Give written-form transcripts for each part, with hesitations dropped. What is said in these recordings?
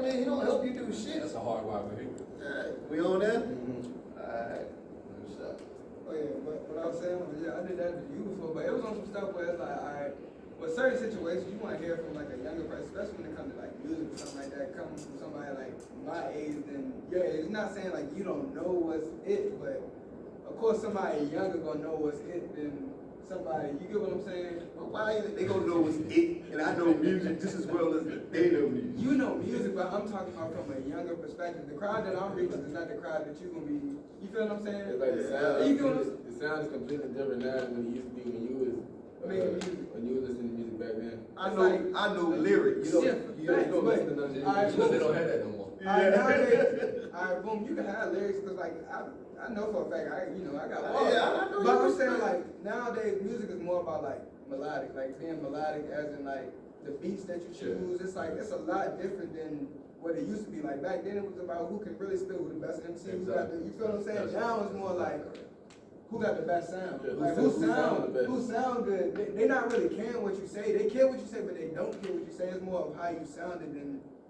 mean, he don't help you do shit. That's a hardwired vehicle. We on that? Mm-hmm. Alright. What's up? Oh yeah, but what I was saying was, yeah, I did that to you before, but it was on some stuff where it's like, alright, with certain situations, you want to hear from like a younger person, especially when it comes to like music or something like that, coming from somebody like my age than your age. It's not saying like you don't know what's it, but of course somebody younger gonna know what's it than somebody, you get what I'm saying? But why ain't they gonna know what's it? And I know music just as well as they know music. You know music, but I'm talking about from a younger perspective. The crowd that I'm reaching is not the crowd that you're gonna be, you feel what I'm saying? It's like the sound. You feel what I'm The sound is completely different now than when it used to be when you was when you was listening to music back then. I know lyrics. You Yeah, don't listen to none of this. Alright, Because they don't have that no more. Alright, boom, you can have lyrics, cause like, I know for a fact, I got bars. Yeah, I know But you I'm can saying spit. like, nowadays, music is more about like melodic, like being melodic as in like, the beats that you choose, it's like, it's a lot different than what it used to be. Like back then it was about who can really spit, who the best MC, who got the, you feel what I'm saying? Now it's more like, who got the best sound? Yeah, Like who sound the best? who sound good? They not really caring what you say. They care what you say, but they don't care what you say. It's more of how you sounded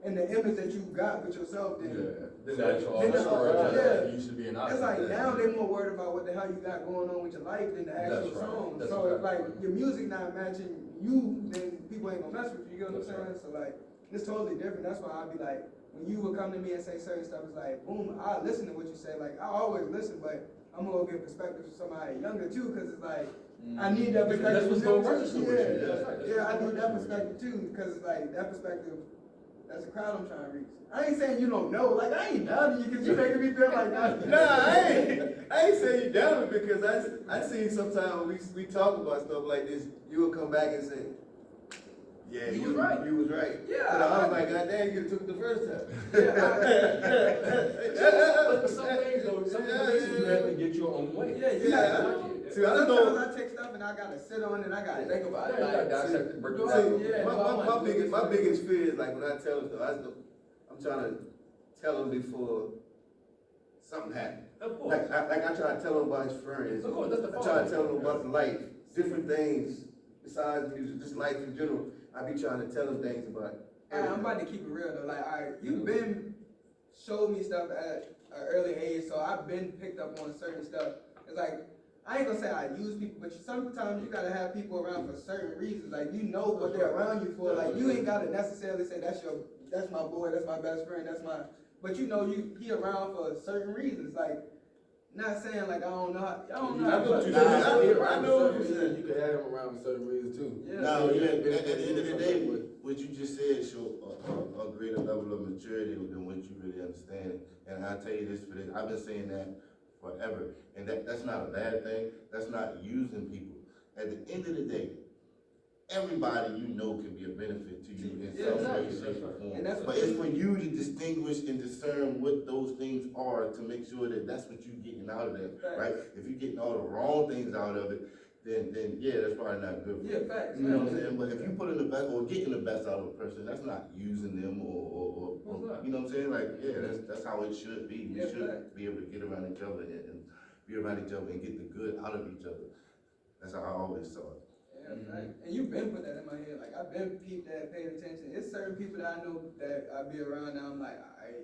and the image that you got with yourself. Than The actual Then the- artist, yeah. you should be an it's artist. like now they're more worried about what the hell you got going on with your life than the actual That's right. song. That's So if right. like your music not matching you, then people ain't gonna mess with you. You get what I'm That's saying? So like it's totally different. That's why I'd be like, when you would come to me and say certain stuff, it's like boom, I listen to what you say. Like I always listen, but I'm gonna get perspective from somebody younger too, because it's like I need that Because perspective. that's what's from gonna them, register too. with you. Yeah, That's right. That's yeah, I what's need gonna that register with perspective too, because it's like that perspective. That's the crowd I'm trying to reach. I ain't saying you don't know. Like I ain't doubting you because you making me feel like that. Nah, I ain't saying you down it because I see sometimes when we talk about stuff like this, you will come back and say, yeah, You was right. You was right. Yeah, But I was I- like, God damn, you took it the first time. But some things though, some things you have to get your own way. Yeah, you Yeah. got See, I sometimes know. I take stuff and I gotta sit on it and I gotta think about it. Yeah, you Like, gotta dissect it, break it do down. I- yeah, do I My wanna do biggest this? fear is like when I tell them stuff, I'm trying to tell them before something happens. Of course. Like I try to tell him about his friends. Of course, that's the I try to fun. tell him about life, different things besides music, just life in general. I be trying to tell him things about Alright, I'm about to keep it real though. Like, alright, you've been showed me stuff at an early age, so I've been picked up on certain stuff. It's like I ain't gonna say I use people, but sometimes you gotta have people around for certain reasons. Like you know what they're around you for. Like you ain't gotta necessarily say that's my boy, that's my best friend, but you know he around for certain reasons. Like not saying like I don't know how. I don't know. I How know what to- you Nah, said. I I know what you said. said. You could have them around for certain reasons too. Yeah. No, Yeah, at benefit the end of the you day, from what you just said show a greater level of maturity than what you really understand. And I tell you this for this, I've been saying that forever. And that's not a bad thing. That's not using people. At the end of the day, everybody you know can be a benefit to you in Yeah, some way, exactly. shape, or form. And that's But it's for you to distinguish and discern what those things are to make sure that that's what you're getting out of them, right? If you're getting all the wrong things out of it, then yeah, that's probably not good for you. Yeah, facts. You know what I'm saying? But if you put in the best or getting the best out of a person, that's not using them or you know what I'm saying? Like, yeah, that's how it should be. We Yeah, should facts. be able to get around each other and be around each other and get the good out of each other. That's how I always saw it. Yeah, right. And you've been put that in my head. Like I've been peeped that, paid attention. It's certain people that I know that I be around now. I'm like,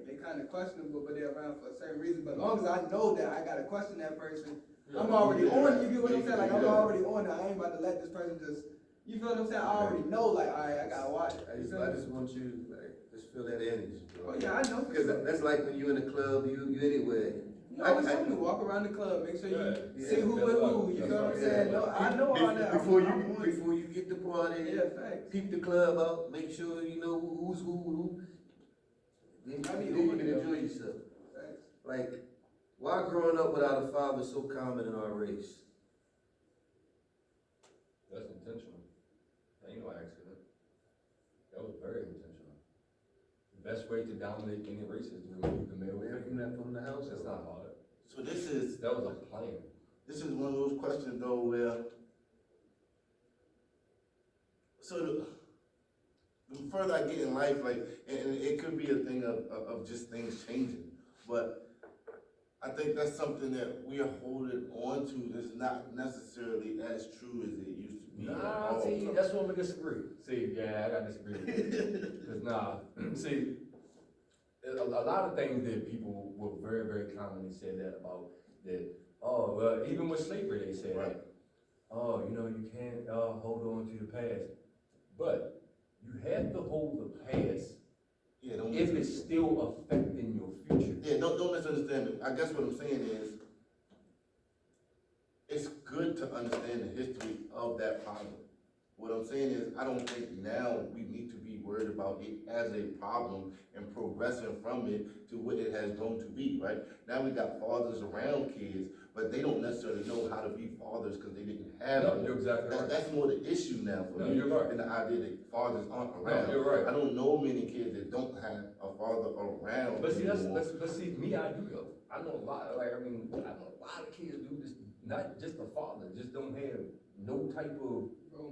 they kind of questionable, but they're around for a certain reason. But as long as I know that I gotta question that person, I'm already on. You get what I'm saying? Like I'm already on. I ain't about to let this person just. You feel what I'm saying? I already know. Like, all right, I gotta watch it. I You just, feel I me? just want you to like just feel that energy, bro. Oh yeah, I know. For Because sure. that's like when you in the club, you anywhere. You always tell me walk around the club, make sure you Yeah. see who with who. You feel what I'm saying? No, I know all that. I'm on it. Before you get the party, Yeah, facts. peep the club out, make sure you know who's who. Then I be you on can it, enjoy yourself. Facts. Like, why growing up without a father is so common in our race? That's intentional. That ain't no accident. That was very intentional. The best way to dominate any race is to remove the male figure. From the house. That's not hard. So this is That was a plan. one of those questions though where the further I get in life, like, and it could be a thing of just things changing, but I think that's something that we are holding on to that's not necessarily as true as it used to be. at Nah, all. see, that's where we disagree. See, yeah, I gotta disagree with you. Cause nah, see, a lot of things that people will very, very commonly say that about, that, oh, well, even with slavery, they say Right. that. Oh, you know, you can't, hold on to the past. But you have to hold the past Yeah, don't if it's still affecting your future. Yeah, don't misunderstand me. I guess what I'm saying is, it's good to understand the history of that problem. What I'm saying is, I don't think now we need to be worried about it as a problem and progressing from it to what it has grown to be, right? Now we got fathers around kids, but they don't necessarily know how to be fathers because they didn't have No, one. you're exactly right. That's more the issue now for No, me, you're right. than the idea that fathers aren't No, around. you're right. I don't know many kids that don't have a father around But see, anymore. but see, me, I do though. I know a lot, like, I mean, I know a lot of kids do this, not just a father, just don't have no type of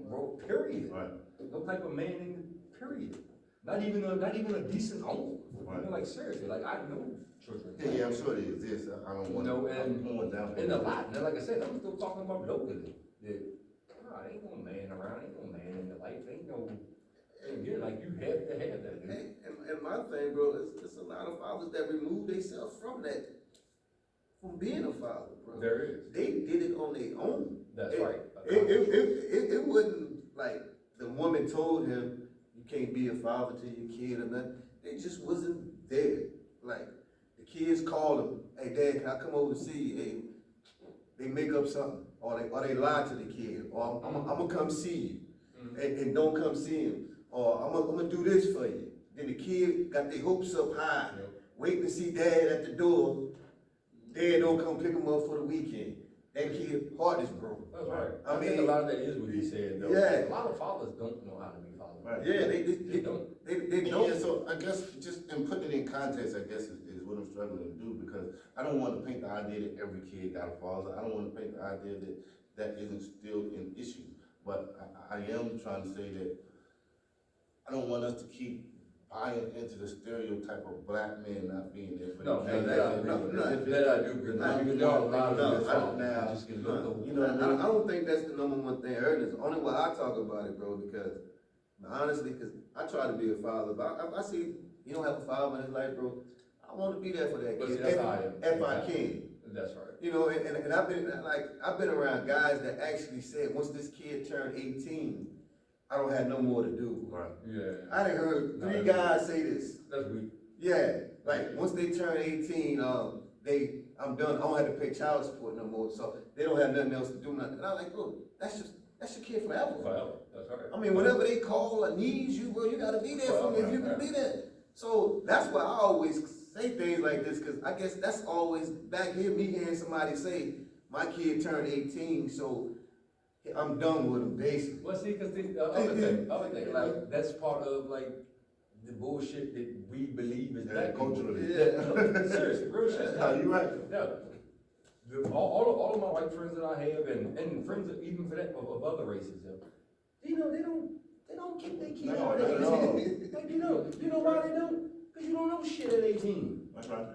role, period. Right. No type of man in the period. Not even a decent uncle. Right. Like, seriously, like, I know children. Yeah, I'm sure it exists. I don't want No, to, and- I'm going down. And a lot, and like I said, I'm still talking about locally, that, nah, ain't no man around, ain't no man in your life, ain't no, and again, like, you have to have that, dude. And my thing, bro, it's a lot of fathers that remove themselves from from being a father, bro. There is, They did it on their own. that's It- right. It wasn't like the woman told him, you can't be a father to your kid or nothing. They just wasn't there. Like, the kids call him, hey, Dad, can I come over to see you? Hey, they make up something, or they lie to the kid, or I'm gonna come see you, and don't come see him, or I'm gonna do this for you. Then the kid got their hopes up high, Yep. waiting to see Dad at the door. Dad don't come pick him up for the weekend. That kid heart is broken. That's right. I I think a mean, lot of that is what he said, though. yeah. A lot of fathers don't know how to be fathers. Right. Yeah, they They don't. don't. Yeah, so I guess just in putting it in context, I guess is what I'm struggling to do, because I don't want to paint the idea that every kid got a father. I don't want to paint the idea that that isn't still an issue. But I am trying to say that I don't want us to keep buying into the stereotype of black men not being there for No, the no, kids. that I do. That I do agree. No, Because there are a lot no, of good I- fathers now, that just get looked over. You know what I mean? I don't think that's the number one thing. Ernest, only why I talk about it, bro, because honestly, because I try to be a father, but I see you don't have a father in his life, bro. I want to be there for that But see, kid that's how I am. if I can. That's right. You know, and I've been around guys that actually said once this kid turned 18, I don't have no more to do. Right. Yeah. I done heard No, 3 that's- guys say this. That's weak. Yeah, like once they turn 18, I'm done. I don't have to pay child support no more, so they don't have nothing else to do. Nothing. And I'm like, bro, that's your kid forever. Forever. That's right. I mean, whenever they call or needs you, bro, you gotta be there for me if you can be there. So that's why I always say things like this, cause I guess that's always back here, me hearing somebody say, my kid turned 18, so I'm done with him, basically. Well, see, because the other thing, like, that's part of, like, the bullshit that we believe is Yeah, black people. culturally. No, seriously, real shit. No, you're right. Yeah. All of my white friends that I have, and friends that even for that of other races, you know, they don't keep their kids No, on not at all. 18. Like, you know why they don't? Because you don't know shit at 18. That's right.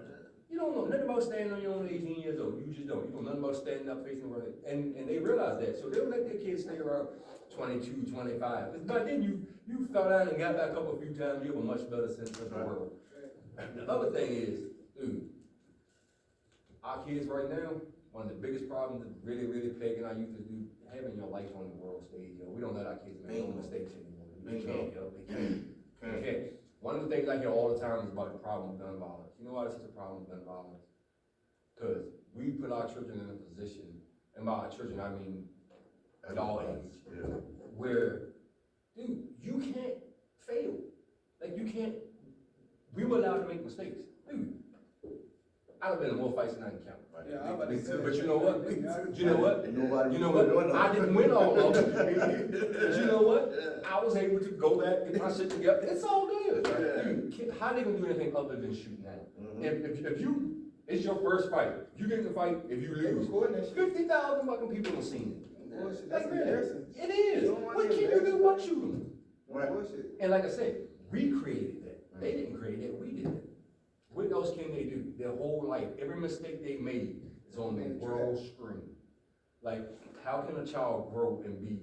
You don't know nothing about standing on your own at 18 years old. You just don't. You know nothing about standing up facing the world. And they realize that. So they'll let their kids stay around 22, 25. Because by then you fell down and got back up a few times. You have a much better sense of the Right. world. The other thing is, dude, our kids right now, one of the biggest problems that really, really plaguing our youth is having your life on the world stage. We don't let our kids make no mistakes anymore. They can't, They can't. They can't. One of the things I hear all the time is about the problem of gun violence. You know why this is a problem of gun violence? Because we put our children in a position, and by our children I mean y'all age, Yeah. where, dude, you can't fail. Like, you can't, we were allowed to make mistakes. Dude, I've been in more fights than I can count. Yeah, I'm about to say. But you know what? You know what? Nobody You know was what? doing I didn't win all of them. But you know what? Yeah. I was able to go back, get my shit together. It's all good. Yeah. Dude, how they gonna do anything other than shoot now? Mhm. If you, it's your first fight. You get in the fight, if you They lose, recording that shit. 50,000 fucking people have seen it. Bullshit, that's Like, really, embarrassing. it is. You don't want What to can you embarrass do but shoot them? Right. Bullshit. And like I said, we created that. They didn't create that, we did it. What else can they do? Their whole life, every mistake they made is on the world screen. Like, how can a child grow and be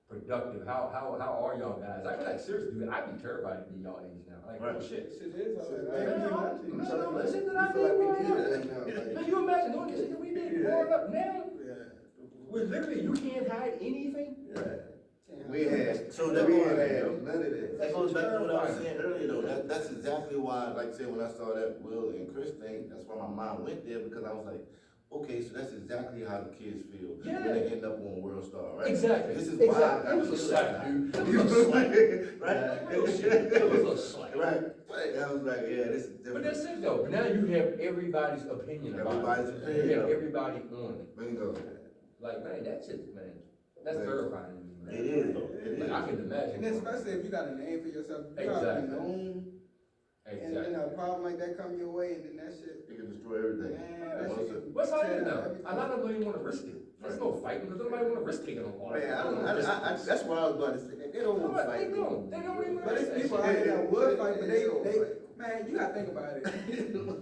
productive? How are y'all guys? I be like, seriously, dude, I'd be terrified to be y'all age now. Like, Right. oh shit. Shit is all Man, right. I now, Yeah. where literally you can't hide anything. Yeah. We had, So that we goes- had none of that. That goes back to what I was saying earlier though, that's exactly why, like I said, when I saw that Will and Chris thing, that's why my mind went there, because I was like, okay, so that's exactly how the kids feel when Yeah. they end up on World Star, right? Exactly. This is exactly. why I It was a feel slack, like dude. that. It was a slack. Right? Real shit. It was a slack. Right, but I was like, yeah, this is But different. that's it though. Now you have everybody's opinion about Everybody's it. opinion. You have everybody on it. Bingo. Like, man, that shit, man. That's Man. terrifying to me, man. It is though, it Like, is. I can imagine. And then especially if you got a name for yourself, you gotta Exactly. be known, and Exactly. then a problem like that come your way, and then that shit, It can destroy everything. man, that Once shit. it- What's happening tear now? down everything. A lot of them don't even wanna risk it. There's no fighting because nobody wanna risk taking a lot. Man, that's what I was about to say. They don't want to fight. They don't. They don't even. But it's risk people that out shit. there that would fight, but they, Yeah. man, you gotta think about it.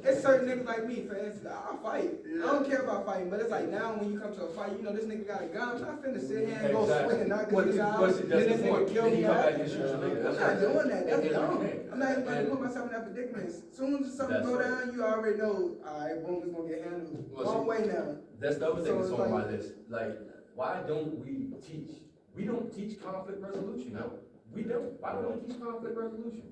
It's certain niggas like me, for instance, I'll fight. I don't care about fighting, but it's like now when you come to a fight, you know this nigga got a gun, I'm not finna sit here and go Exactly. swinging, not But cause you out, that's then the this point. nigga kill Then he me come out. back and shoot you later. I'm That's not right. doing that, that's And dumb. okay. I'm not even gonna And- put myself in that predicament. As soon as something That's go right. down, you already know, alright, boom, it's gonna get handled. Well, Wrong see- way now. That's the other thing So that's it's on my like- list. Like, why don't we teach? We don't teach conflict resolution. No, we don't. Why don't we teach conflict resolution?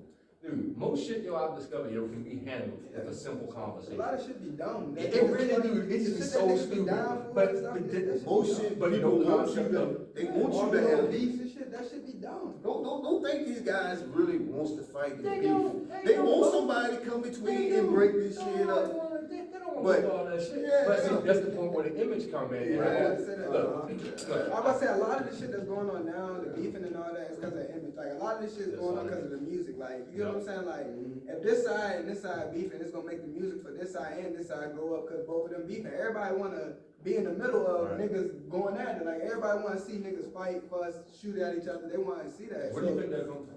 Dude, most shit I've discovered can be handled with a simple A conversation. lot of shit be dumb. It really do. It's The just shit that so niggas be stupid. down for But and stuff, it- that shit Most be shit, dumb. But people no want you concept to, of- they want you to Arguing have over beef. beefs and shit, that shit be dumb. Don't think these guys really wants to fight the They beef. don't. They don't. want somebody to come between and break this shit up. They don't want But- to do all that shit. Yeah, But see, yeah. that's the point where the image come in. Yeah. Right? I was about to say that. Look, I'm look. about to say a lot of the shit that's going on now, the beefing and all that, is because of image. Like a lot of this shit is That's going all on it because is. of the music. Like you know what I'm saying? Like if this side and this side beefing, it's gonna make the music for this side and this side go up because both of them beefing. Everybody wanna be in the middle of Right. niggas going at it. Like everybody wanna see niggas fight, fuss, shoot at each other. They wanna see that. Where do you think that comes from?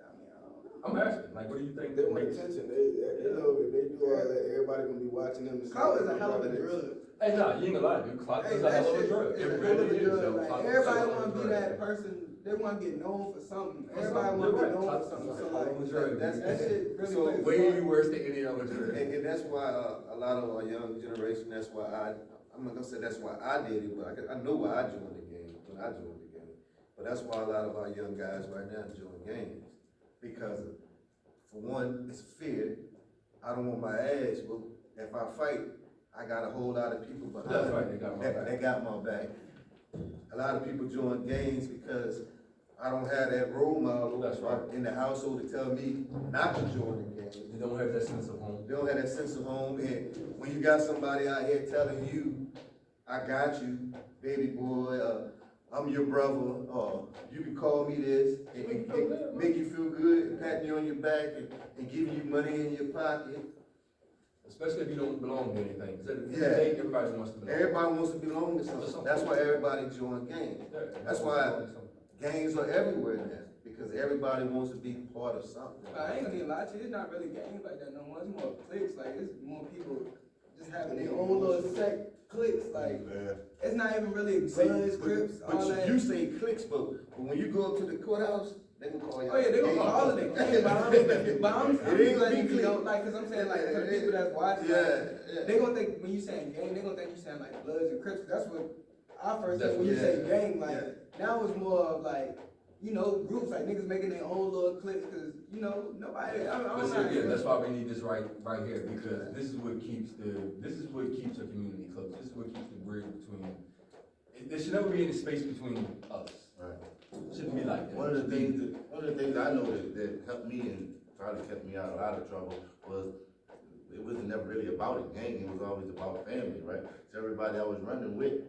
I mean, I don't know. I'm asking. Like, what do you think? They want makes- attention, they know if they do all that, everybody gonna be watching them. and Clout stuff. is a hell of a drug. Hey, nah, you ain't gonna lie, dude. Clout Hey, is a that hell of a shit drug. is It a hell of really a is. drug. yo. Like, Clout is a everybody hell of a wanna be drug. that person. They wanna get known for something. For Everybody something. wanna You're be right. known Clout for is something. a So hell of a like, drug. that shit really So, plays a Way part. worse than any other drug. And that's why a lot of our young generation, that's why I'm not gonna say that's why I did it, but I know why I joined the game, when I joined the game. But that's why a lot of our young guys right now join gangs. Because for one, it's fear. I don't want my ass whooped. If I fight, I got a whole lot of people behind That's me right, they got my back. that got my back. A lot of people join gangs because I don't have that role model That's right. in the household to tell me not to join the gang. You don't have that sense of home. They don't have that sense of home, and when you got somebody out here telling you, I got you, baby boy, I'm your brother, you can call me this, and make you feel good, and pat you on your back, and give you money in your pocket. Especially if you don't belong to anything. 'Cause at the end of the Yeah. day, everybody wants to belong. Everybody wants to belong to something, that's why everybody join gangs. Yeah. That's why gangs are everywhere now, because everybody wants to be part of something. I ain't gonna even lie to you, it's not really gangs like that no more. It's more cliques, like it's more people just having their own little sect cliques. Like Yeah. it's not even really See, Bloods, Crips, all but that. you say clicks, but when you go up to the courthouse, they gonna call you. Oh yeah, they gonna call it a gang, but I'm It just ain't letting be you know, clique. like, cause I'm saying like for the people that's watching, like, Yeah, they gonna think when you saying gang, they gonna think you saying like Bloods and Crips. That's what I first That's think when you what- say yeah, gang. Like now it's more of like, you know, groups like niggas making their own little cliques, cause you know nobody. I'm But not. see, again, that's why we need this right here, because this is what keeps a community close. This is what keeps the bridge between, there should never be any space between us. Right. It shouldn't be like that. One of the things I know that helped me and probably kept me out of a lot of trouble was it wasn't never really about a gang, it was always about family, right? So everybody I was running with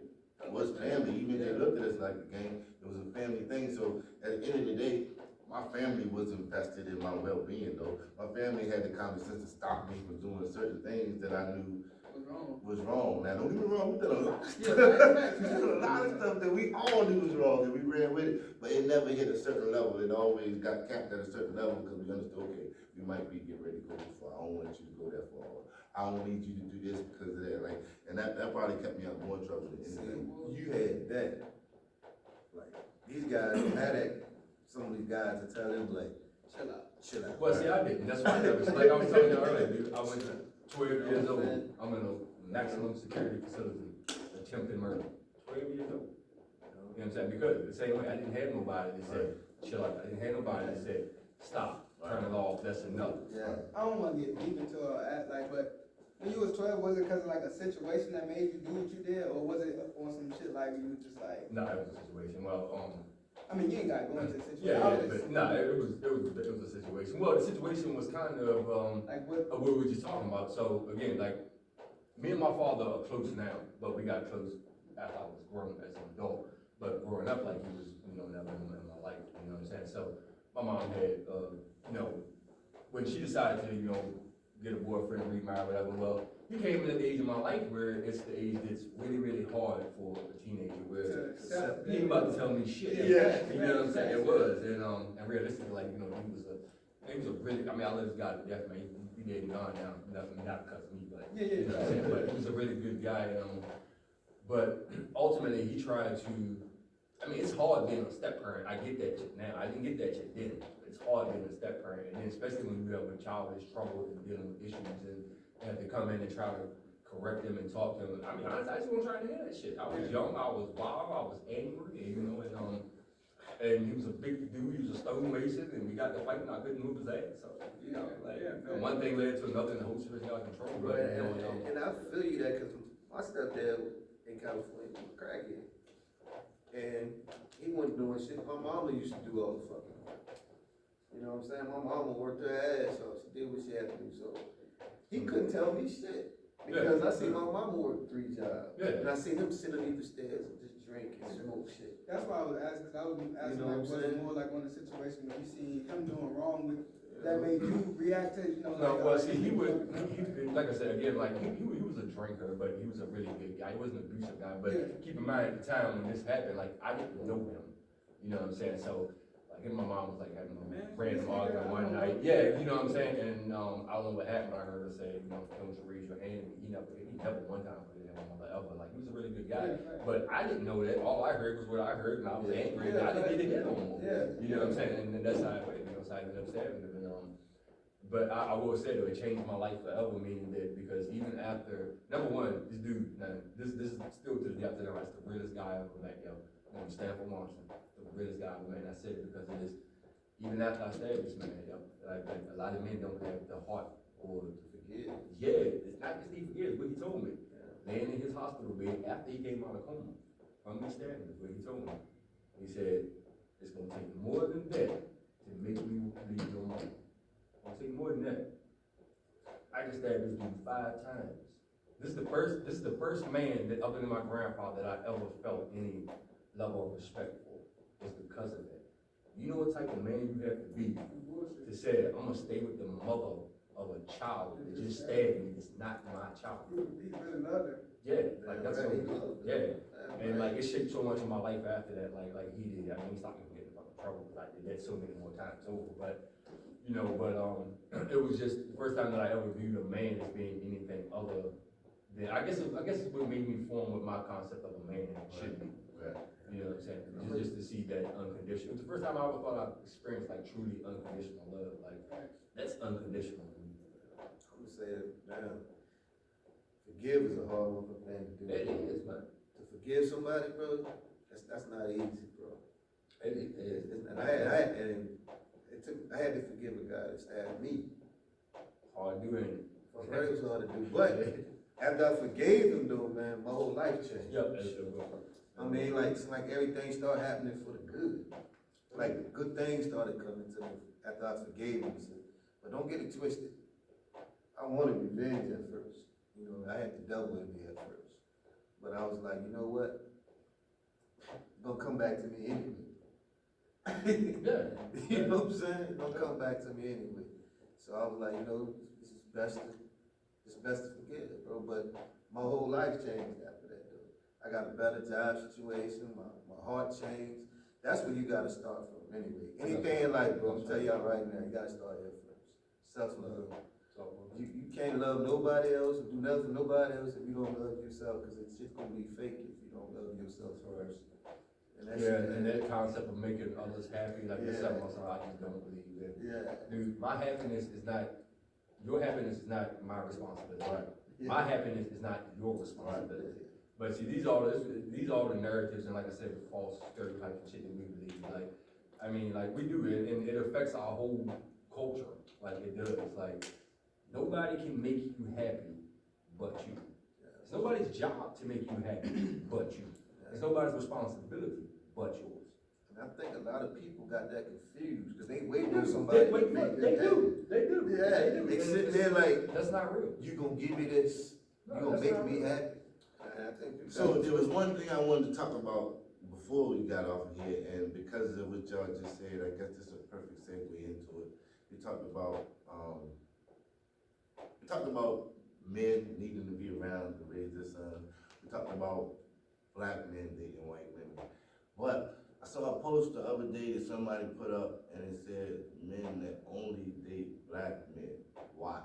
was family, even if they looked at us like a gang, it was a family thing. So at the end of the day, my family was invested in my well-being though. My family had the common sense to stop me from doing certain things that I knew What's wrong? was wrong. Now, don't get me wrong, we did a lot. Yeah, We did a lot of stuff that we all knew was wrong, and we ran with it, but it never hit a certain level. It always got capped at a certain level because we understood, okay, we might be getting ready to go too far. I don't want you to go that far. I don't need you to do this because of that. Like, and that probably kept me out of more trouble than See, anything. you had that. Like, these guys had that, some of these guys to tell them like, Chill out. chill out. Well, see, I didn't, that's why I never, like I was telling you earlier, dude, I went to 12 years old, I'm in a maximum security facility. attempted murder, 12 years old. You know what I'm saying? Because the same way, I didn't have nobody that said, chill out, I didn't have nobody that said, stop, turn it off, that's enough. Yeah. I don't wanna get deep into but when you was 12, was it cause of like a situation that made you do what you did, or was it on some shit like you was just like, No, it was a situation, well, I mean, you ain't gotta go into the situation. yeah, I yeah, was just- but, no, it was a situation. Well, the situation was kind of, Like what, what we were just talking about. So again, like, me and my father are close now, but we got close after I was grown as an adult. But growing up, like, he was, never in my life, you know what I'm saying? So my mom had, when she decided to, get a boyfriend, remarry, whatever, well, he came in at the age of my life where it's the age that's really, really hard for a teenager, where to accept. he ain't about to tell me shit. Yeah. You know what I'm saying? It was, and realistically, like, he was a really, I mean, I love this guy to death, man. He gave me on now, nothing, not because of me, but, Yeah, you know what I'm saying? But he was a really good guy, but ultimately, he tried to, I mean, it's hard being a step parent. I get that shit now. I didn't get that shit then. It's hard being a step parent, and then especially when you have a child that's troubled and dealing with issues, and have to come in and try to correct them and talk to them. I mean, honestly, I just wasn't trying to hear that shit. I was young, I was wild, I was angry, and he was a big dude, he was a stonemason, and we got to fighting, I couldn't move his ass, so, one thing led to another, and the whole shit was out of control, but, And I feel you that, cause my stepdad in California was a crackhead. And he wasn't doing shit, my mama used to do all the fucking work. You know what I'm saying? My mama worked her ass off, she did what she had to do, so he couldn't tell me shit. Because I seen my mama work 3 jobs. Yeah. And I seen him sit underneath the stairs and just drink and smoke shit. That's why I was asking, cause I was asking know what I'm like, was it saying? more like on the situation where you see him doing wrong with, that made you react to, No, like. well, see, he like I said, again, like, he was a drinker, but he was a really good guy, he wasn't an abusive guy, but Yeah. keep in mind, at the time when this happened, like, I didn't know him, you know what I'm saying, so, like, him and my mom was like having a Man, random this nigga, argument I one don't night, know. yeah, you know what I'm saying, and, I don't know what happened, I heard her say, don't you raise your hand, and he never one time put it in my mother ever, like, he was a really good guy, Yeah, right. but I didn't know that, all I heard was what I heard, and I was angry, and I didn't get to get no more. Yeah. You know what I'm saying, and then that's how I, so I ended up stabbing him, but I will say though, it changed my life forever, meaning that, because even after, number one, this dude, now, this is still to the depth of the rest, the realest guy I ever met, Stanford Lawson, the realest guy I ever met, and I said it because it is, even after I stabbed this man, like, a lot of men don't have the heart or to forgive. Yeah, it's not just he forgives, what he told me, laying in his hospital bed after he came out of coma, from me stabbing, is what he told me. He said, it's gonna take more than that to make me leave your money. I'll take more than that. I just stabbed this dude 5 times. This is the first man that, other than my grandfather, that I ever felt any level of respect for. It's because of that. You know what type of man you have to be to say, I'm gonna stay with the mother of a child that just stabbed me, it's not my child. He really loved her. Yeah, like that's so, Right, he loved yeah. it. And like it shaped so much of my life after that, like he did. I mean, he stopped me from getting in fucking trouble because I did that so many more times over. But it was just the first time that I ever viewed a man as being anything other than, I guess it's what made me form with my concept of a man should be. Right. You know what I'm saying? Just to see that unconditional. It was the first time I ever thought I experienced like truly unconditional love. Like that's unconditional. I'm gonna say it now. Forgive is a hard one for man to do. It is, man. To forgive somebody, bro, that's not easy, bro. It is. And I had to forgive a guy that stabbed me. Hard doing. For real, it was hard to do. But after I forgave him, though, man, my whole life changed. Yep. I mean, like, it's like everything started happening for the good. Like, good things started coming to me after I forgave him. So, but don't get it twisted. I wanted revenge at first. You know, I had the devil in me at first. But I was like, you know what? It's gonna come back to me anyway. Yeah. You know what I'm saying? It's gonna come back to me anyway. So I was like, you know, it's best to forget it, bro. But my whole life changed after that, though. I got a better job situation, my heart changed. That's where you gotta start from anyway. Anything in life, bro, I'm telling y'all right now, you gotta start here first. Self-love. You can't love nobody else or do nothing for nobody else if you don't love yourself, because it's just gonna be fake if you don't love yourself first. And that's And that concept of making others happy, like Yeah. yourself, I just don't believe that. yeah. Dude, my happiness is not, your happiness is not my responsibility. Yeah. My happiness is not your responsibility. But see, these are the narratives and like I said, the false stereotypes and shit that we believe. Like, I mean, like we do it, and it affects our whole culture. Like it does. Like nobody can make you happy but you. It's nobody's job to make you happy but you. It's nobody's responsibility but yours. And I think a lot of people got that confused, cause they waiting on somebody to make them They happy. do. They do. Yeah, they sit there like, That's not real. you gonna give me this, you No, gonna that's make not me real. happy. And I think people So got- there was one thing I wanted to talk about before we got off of here, and because of what y'all just said, I guess this is a perfect segue into it. We talked about men needing to be around to raise their sons. We talked about black men dating white women. But I saw a post the other day that somebody put up, and it said men that only date black men. Why?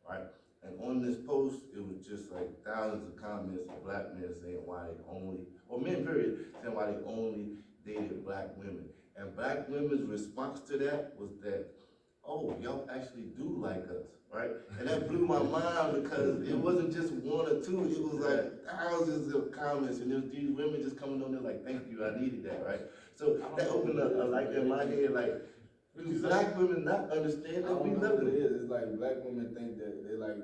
Right? And on this post, it was just like thousands of comments of black men saying why they only, or men period, saying why they only dated black women. And black women's response to that was that, oh, y'all actually do like us, right? And that blew my mind because it wasn't just one or two, it was like thousands of comments, and there was these women just coming on there like, thank you, I needed that, right? So that opened up a light in my head, like, do black women not understand I that we don't know love what it them? is. It's like black women think that they like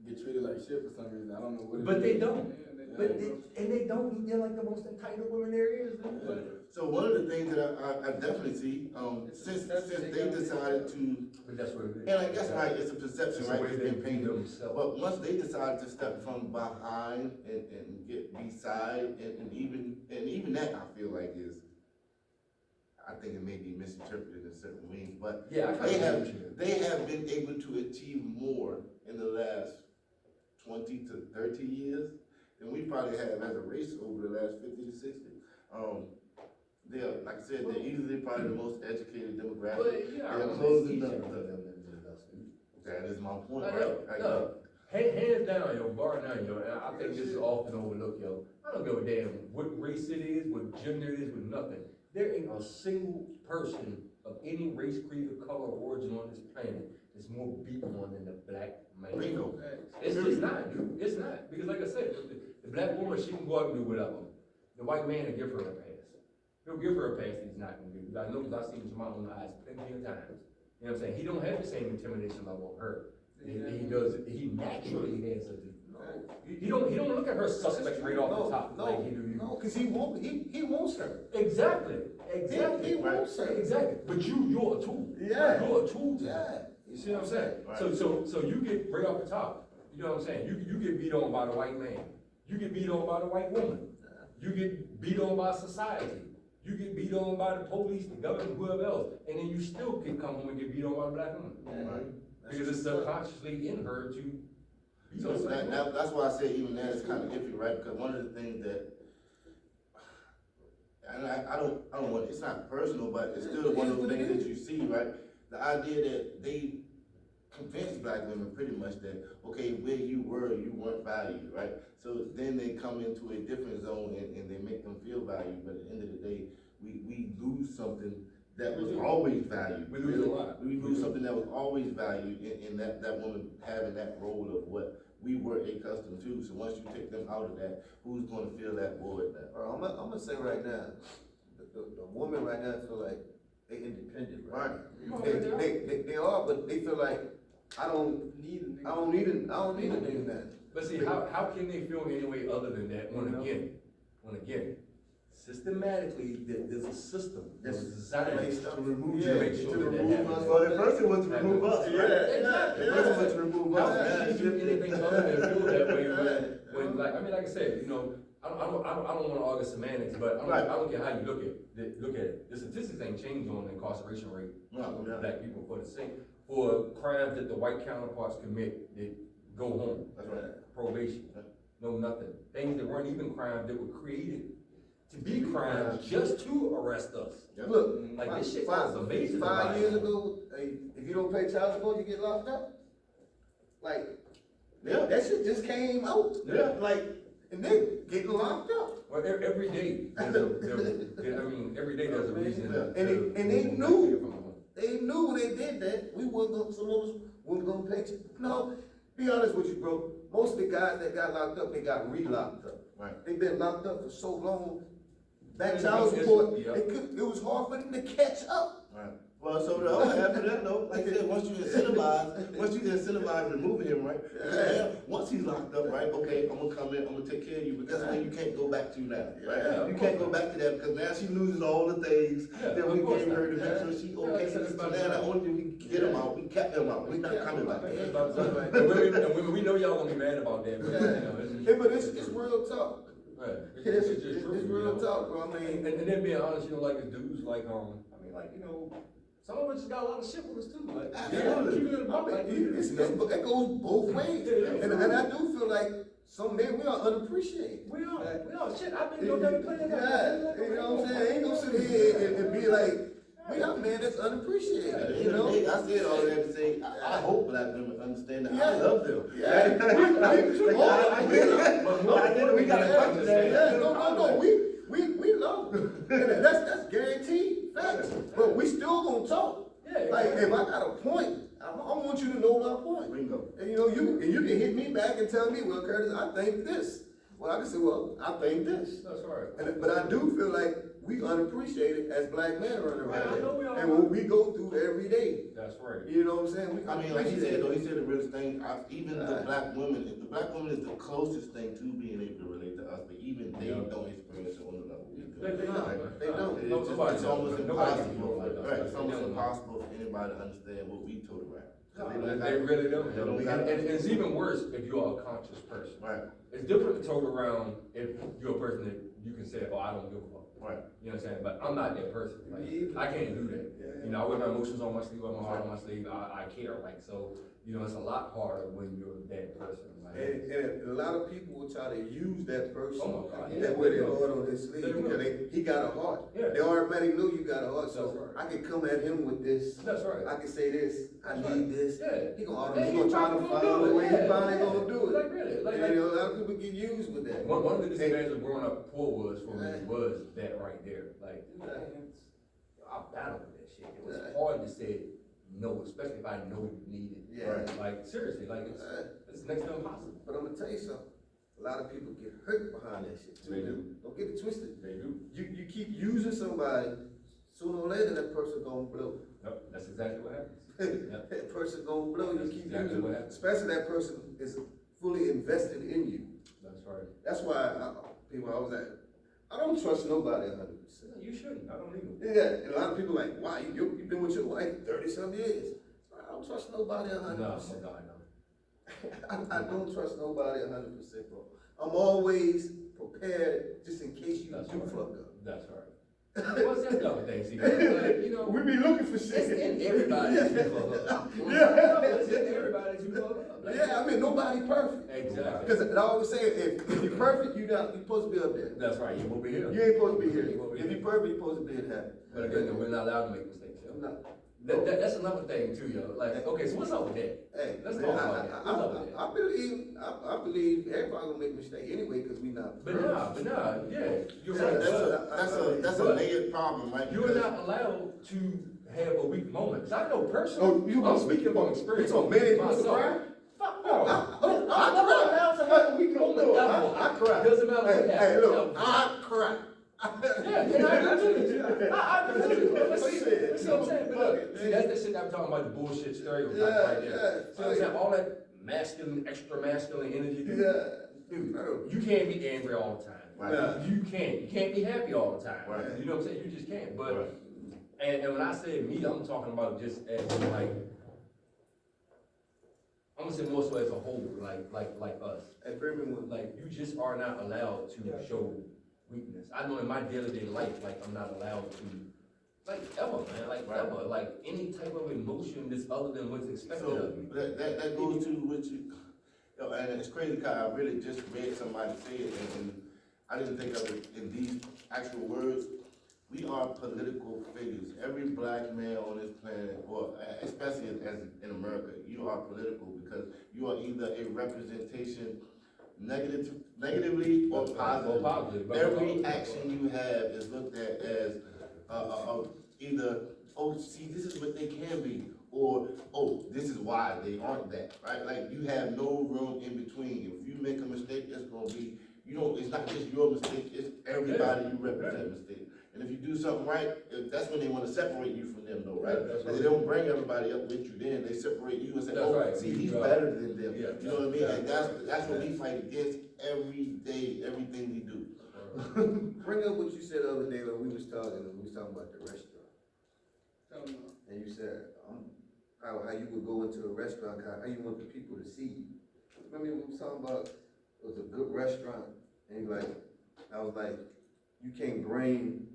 get treated like shit for some reason. I don't know what it is. But they don't. Yeah, But they don't. They're like the most entitled women there is. Dude. But So one of the things that I definitely see, since they decided to, that's what it is. and I guess, right, it's a perception, It's the right, way it's they been view painted. themselves. But once they decided to step from behind and get beside, and even that I feel like is, I think it may be misinterpreted in certain ways, but Yeah, I they kinda have, agree with you. they have been able to achieve more in the last 20 to 30 years than we probably have as a race over the last 50 to 60. They're, like I said, they're easily probably the most educated demographic. But yeah, They're I closing mean, the, each of them is us. that is my point, I right? know, Right. no. Hands down, yo, bar none, yo, and I think this is often overlooked, yo. I don't give a damn what race it is, what gender it is, with nothing. There ain't a single person of any race, creed, or color, or origin on this planet that's more beat on than the black man. Bingo. It's just not, dude. It's not. Because like I said, the black woman, she can go out and do whatever. The white man will give her a pass. He'll give her a pass that he's not gonna give. I know because I've seen Jamal on the eyes plenty of times. You know what I'm saying? He don't have the same intimidation level of her. He does, he naturally has a, he don't look at her suspect right off the top like he do you. No, cause he wants her. Exactly, He exactly. wants her. Exactly. But you're a tool. Yeah. You're a tool to him. Yeah. You see what I'm saying? Right. So you get right off the top, you know what I'm saying? You get beat on by the white man. You get beat on by the white woman. You get beat on by society. You get beat on by the police, the government, whoever else. And then you still can come home and get beat on by the black woman. Right. Because it's subconsciously in her to be So so that's why I say even that is kind of iffy, right? Because one of the things that, and I don't want, it's not personal, but it's still one of those things that you see, right? The idea that they convinced black women pretty much that, okay, where you were, you weren't valued, right? So then they come into a different zone and they make them feel valued, but at the end of the day, we lose something that was always valued. We lose a lot. We lose something that was always valued in that woman having that role of what we were accustomed to. So once you take them out of that, who's gonna fill that void now? I'm gonna say right now, the woman right now feel like they independent, right? They are, but they feel like, I don't need a nigga now. But see, how can they feel any way other than that when again, systematically, there's a system that's designed to remove you, make sure that that happens. Well, at first it was to remove us, right? Exactly. At first it was to remove How us. can you do anything other than feel that way when like, I mean, like I said, you know, I don't wanna argue semantics, but I don't care how you look at it. The statistics ain't changed on the incarceration rate of black people for the same, for crimes that the white counterparts commit, that go home. That's right. Probation, no nothing. Things that weren't even crimes that were created to be crimes just to arrest us. Look, Like this shit five was amazing. 5 years ago, if you don't pay child support, you get locked up. Like, Yeah. that shit just came out. Yeah. Like, and they getting locked up. Well, every day, every day there's a reason. And they knew. They knew when they did that, some of us wasn't gonna pay. No, be honest with you, bro, most of the guys that got locked up, they got re-locked up. Right. They've been locked up for so long, back It's- child it's- support, yeah. it was hard for them to catch up. Right. Well, so the other half of that though, like I said, once you incentivize removing him, right? Yeah. Once he's locked up, right, okay, I'm gonna come in, I'm gonna take care of you, but that's when you can't go back to now, right? Yeah, You of can't course. go back to that, because now she loses all the things Yeah, that we of course gave her to not. make sure she Yeah, okay. like I said, it's So about now time. not only did we get him out, we kept him out, we not coming back. It's about time. And women, we know y'all gonna be mad about that, but, you know, Yeah, but it's real talk. right. It's just true, you real know. talk, bro, I mean. And then being honest, you know, like the dudes, like, I mean, like, you know, some of us just got a lot of shit with us too, like, Absolutely. keep it in the box, like, That goes both ways. Yeah. And I do feel like some men, we are unappreciated. we are, shit, I've been doing that playing Yeah, you know what I'm saying? I ain't gonna sit here and be like, we got men that's At the unappreciated, end you of the know? day, I said all that to say, I hope black women understand that I Yeah. love them. Yeah. We gotta come to that. Yeah, no, we love them. And that's guaranteed facts. But we still gonna talk. Yeah, Like, if I got a point, I want you to know my point. Bingo. And you know, you can hit me back and tell me, well, Curtis, I think this. Well, I can say, well, I think this. That's right. But I do feel like we unappreciated as black men running I around know we here. are. And what we go through every day. That's right. You know what I'm saying? We I mean, like he unappreciate said though, it. he said the realest thing, even the black women, if the black woman is the closest thing to being able to relate to us, but even they Yeah. don't experience it on the level we do. They don't, Right? man. They don't. It's almost impossible, like us. right, it's almost They don't. impossible for anybody to understand what we told around. They really don't. They don't And, got and it's even worse if you're a conscious person. Right, It's different to tote around if you're a person that you can say, oh, I don't give a fuck. right. You know what I'm saying? But I'm not that person. Like, Me either. I can't do that. Yeah. You know, I wear my emotions on my sleeve, I wear my heart on my sleeve. I care. Like, so, you know, it's a lot harder when you're that person. Like, And a lot of people will try to use that person, Oh my God, yeah. that wear their heart on his sleeve, They will. because he got a heart. Yeah. They already know you got a heart, That's so right. I can come at him with this. That's right. I can say this, I That's need right. this. Yeah. He gonna Yeah, try to probably find gonna a do way, it. he Yeah, probably yeah. gonna do it. Like, really? Like, And, you know, a lot of people get used with that. One of the disadvantages of growing up poor was for me Yeah. was that right there. Like, Yeah. I battled with that shit. It was Yeah. hard to say no, especially if I know you need it. Yeah. Right? Like, seriously, like, it's next to impossible. But I'm gonna tell you something, a lot of people get hurt behind that shit too. They do. Don't get it twisted. They do. You keep using somebody, sooner or later that person gonna blow. Yep, that's exactly what happens. Yep. That person gonna blow, you That's keep exactly using, what happens. especially that person is fully invested in you. That's right. That's why people always like, I don't trust nobody 100%. You shouldn't, I don't either. Yeah, and a lot of people like, why, you've been with your wife 30-some years. I don't trust nobody 100%. No, no. I don't trust nobody 100%, bro. I'm always prepared just in case you That's do right. fuck up. That's right. What's that other thing, see, like, you know, We be looking for shit. it's in everybody that you fuck up. Yeah. It's in everybody that you fuck up. Like, Yeah, I mean, nobody perfect. Exactly. Because I always say, if you're perfect, you're supposed to be up there. That's right, you won't be here. You ain't supposed to be here. You won't be If here. you're perfect, you're supposed to be in heaven. But again, we're not allowed to make mistakes, yo. No. That's another thing too, yo. Like, okay, so what's up with that? Hey, Let's man, talk about that. What's up with that? I believe everybody gonna make mistakes anyway, because we not. But nah, yeah, you're Yeah, right. that's a But layered problem, right? you're Because- not allowed to have a weak moment. 'Cause I know Oh, personally, you I'm speaking from experience. So many people myself. cry? Fuck no. I I'm never allowed to have a weak moment ever. I cry. Doesn't matter what Hey, happens. look, I cry. Yeah, and I do too. I do too. Let's see, Shit. let's see what I'm saying. But look, see, that's the shit I'm talking about, the bullshit stereotype Yeah, right there. yeah. See what I'm saying? All that masculine, extra masculine energy, dude. Yeah. Dude, you can't be angry all the time. Right. Yeah. You can't. You can't be happy all the time. Right. You know what I'm saying? You just can't. But Right. and when I say me, I'm talking about just as in, like, I'm gonna say more so as a whole, like us. Hey, Birmingham, Like, you just are not allowed to show weakness. I know in my day-to-day life, like, I'm not allowed to, like, ever, man, like, Right. ever, like, any type of emotion that's other than what's expected So, of me. that goes to what you, and it's crazy, cause I really just read somebody say it, and I didn't think of it in these actual words. We are political figures. Every black man on this planet, or especially as in America, you are political because you are either a representation negatively or positively. Or positive. Every action you have is looked at as either, oh, see, this is what they can be, or, oh, this is why they aren't that, right? Like, you have no room in between. If you make a mistake, it's gonna be, it's not just your mistake, it's everybody you represent mistake. And if you do something right, that's when they wanna separate you from them though, right? Yeah, that's Cause they don't bring everybody up with you, then they separate you and say, That's oh, right. see, he's Yeah. better than them. Yeah. You know what I mean? And that's what we fight against every day, everything we do. Bring up what you said the other day when we was talking about the restaurant. And you said, how you would go into a restaurant, how you want the people to see you. Remember we was talking about, it was a good restaurant, and you like, I was like, you can't bring,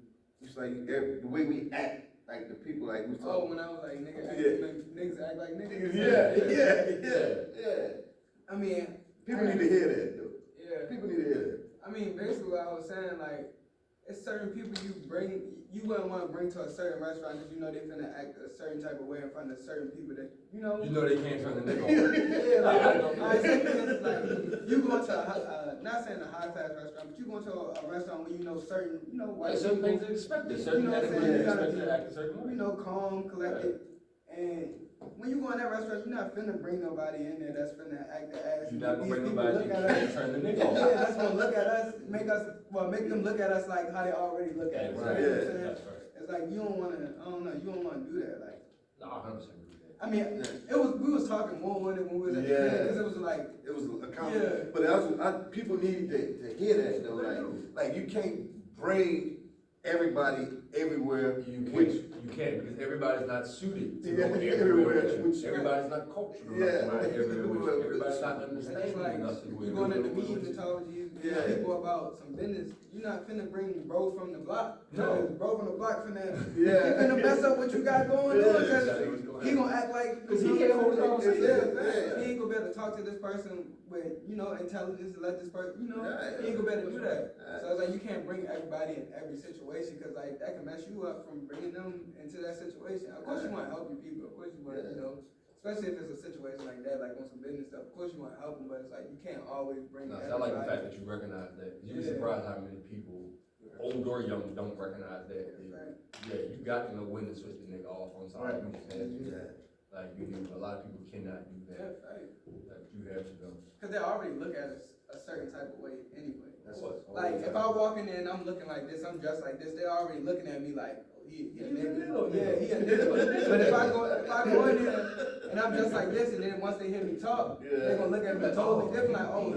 it's like, the way we act, like the people, like, we was Oh, talking. when I was like, Yeah. niggas act like niggas. Yeah. I mean, People need to hear that, though. yeah. People need to hear I mean, basically what I was saying, like, it's certain people you wouldn't want to bring to a certain restaurant because you know they finna act a certain type of way in front of certain people that, you know. You know they can't turn the nigga off. Yeah, like, say for instance, like, you go to not saying a high class restaurant, but you go to a restaurant where you know certain, white Like, certain people, things are expected, certain You know what I'm etiquette saying? is You gotta expected to act a certain way. calm, collected, and when you go in that restaurant, you're not finna bring nobody in there that's finna act the ass. You're not gonna These bring people nobody look that at can't us. turn the nigga Yeah, off. that's gonna look at us, make them look at us like how they already look at us. Right. You know what I'm Yeah. saying? That's right. It's like you don't wanna, I don't know, you don't wanna do that. Like, No, 100% agree with that. I mean, we was talking more on it when we was at the Yeah. because it was like, It was a Yeah. but people need to hear that though, like you can't bring everybody everywhere. You can't, because everybody's not suited to Yeah, go everywhere everywhere with with you. you. Everybody's not cultural Yeah. enough to go everywhere with you. Everybody's not it's understanding like enough to go you going everywhere at the with meeting you. and talking to you, Yeah. people about some business. You're not finna bring bro from the block. No. Because bro from the block finna, Yeah. he finna mess up what you got going Yeah, on. exactly what's Cause going he on. gonna act like, Cause he can't hold a conversation. Yeah. he ain't gonna be able to talk to this person with, intelligence and let this person, Yeah. he ain't gonna be able to do that. Yeah. So it's like, you can't bring everybody in every situation, cause like, that can mess you up from bringing them into that situation. Of course you wanna help your people, of course you wanna, especially if it's a situation like that, like on some business stuff, of course you wanna help them, but it's like, you can't always bring No, everybody. I like the fact that you recognize that. You'd be Yeah. surprised how many people, old or young, don't recognize that. Right. Yeah, you got to know when to switch the nigga off. I'm sorry, Right. you just had to. Yeah. Like, you do, a lot of people cannot do Yeah, that. right. Like, you have to go. Cause they already look at us a certain type of way anyway. That's What? Like, if I walk in there and I'm looking like this, I'm dressed like this, they're already looking at me like, oh, he a He's a nigga. nigga. Yeah, he a nigga. But if I go in there and I'm just like this, and then once they hear me talk, they're gonna look at me totally different, like, oh,